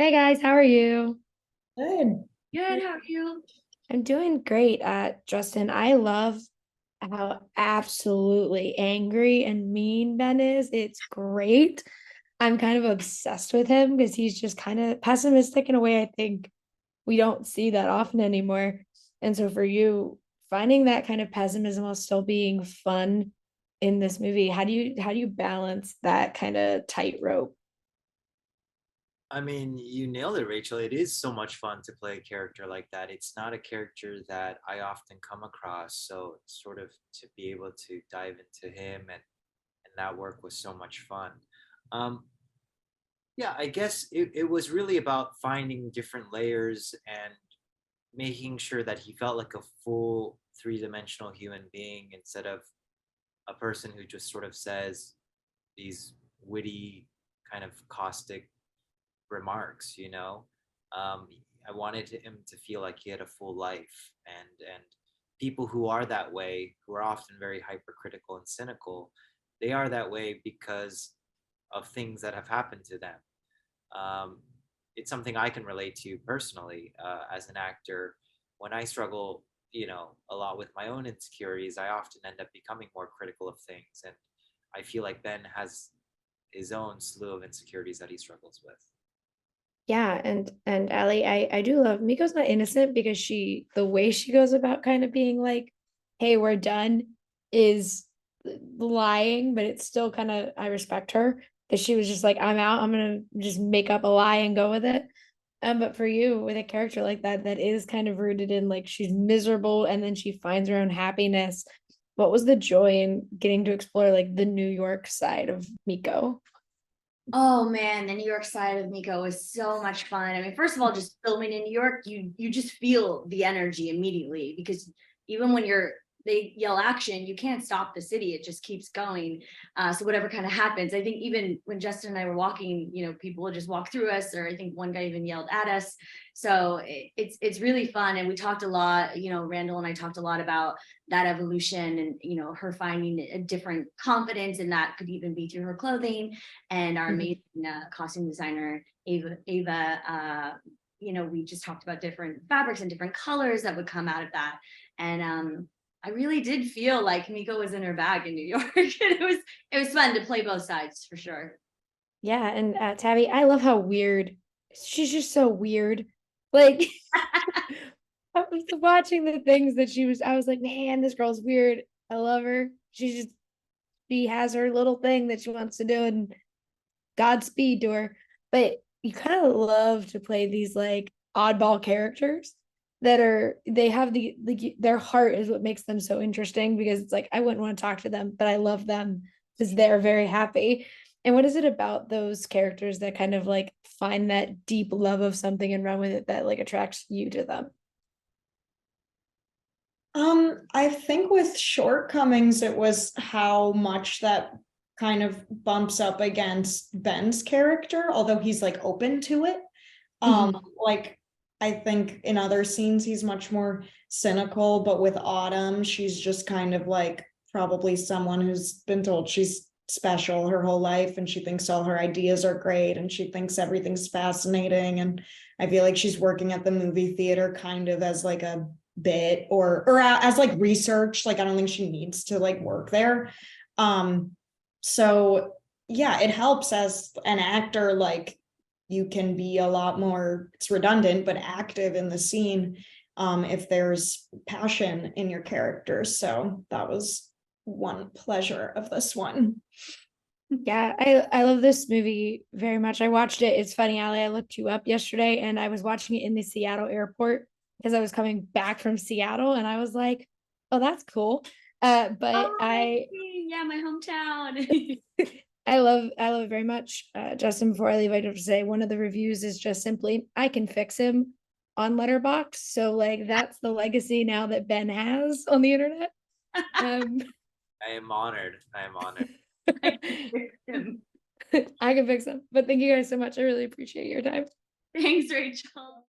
Hey guys, how are you? Good. Good, how are you? I'm doing great. Justin, I love how absolutely angry and mean Ben is. It's great. I'm kind of obsessed with him because he's just kind of pessimistic in a way I think we don't see that often anymore. And so for you, finding that kind of pessimism while still being fun in this movie, how do you balance that kind of tightrope? I mean, you nailed it, Rachel. It is so much fun to play a character like that. It's not a character that I often come across. So sort of to be able to dive into him and that work was so much fun. Um, yeah, I guess it was really about finding different layers and making sure that he felt like a full three-dimensional human being instead of a person who just sort of says these witty, kind of caustic remarks. um, I wanted him to feel like he had a full life, and people who are that way, who are often very hypercritical and cynical, they are that way because of things that have happened to them. um, it's something I can relate to personally, as an actor. When I struggle, a lot with my own insecurities, I often end up becoming more critical of things, and I feel like Ben has his own slew of insecurities that he struggles with. Yeah, and Allie, I do love Miko's not innocent because the way she goes about kind of being like, "Hey, we're done," is lying, but it's still kind of I respect her because she was just like, "I'm out. I'm gonna just make up a lie and go with it." But for you, with a character like that, that is kind of rooted in like she's miserable and then she finds her own happiness. What was the joy in getting to explore like the New York side of Miko? Oh man, the New York side of Nico was so much fun. I mean, first of all, just filming in New York, you just feel the energy immediately because even when they yell action, you can't stop the city. It just keeps going. So whatever kind of happens, I think even when Justin and I were walking, people would just walk through us, or I think one guy even yelled at us. So it's really fun, and we talked a lot. Randall and I talked a lot about that evolution, and her finding a different confidence, and that could even be through her clothing, and our Mhm. amazing costume designer Ava. We just talked about different fabrics and different colors that would come out of that, and I really did feel like Miko was in her bag in New York, and it was fun to play both sides for sure. Yeah, and Tavi, I love how weird she's just so weird. Like I was watching the things that I was like, man, this girl's weird. I love her. She has her little thing that she wants to do, and Godspeed to her. But you kind of love to play these like oddball characters they have their heart is what makes them so interesting because it's like I wouldn't want to talk to them, but I love them because they're very happy. And what is it about those characters that kind of like find that deep love of something and run with it that like attracts you to them? I think with Shortcomings, it was how much that kind of bumps up against Ben's character, although he's like open to it. Mhm. Like I think in other scenes he's much more cynical, but with Autumn, she's just kind of like probably someone who's been told she's special her whole life and she thinks all her ideas are great and she thinks everything's fascinating. And I feel like she's working at the movie theater kind of as like a bit or as like research. Like I don't think she needs to like work there. Um, so yeah, it helps as an actor, like you can be a lot more, it's redundant, but active in the scene, if there's passion in your characters. So that was one pleasure of this one. Yeah, I love this movie very much. I watched it. It's funny, Ali. I looked you up yesterday and I was watching it in the Seattle airport because I was coming back from Seattle and I was like, oh, that's cool. But Oh, yeah, my hometown. I love it very much. Justin, before I leave, I have to say one of the reviews is just simply I can fix him on Letterbox. So like that's the legacy now that Ben has on the internet. Um I am honored. I am honored. I can him. I can fix him. But thank you guys so much. I really appreciate your time. Thanks, Rachel.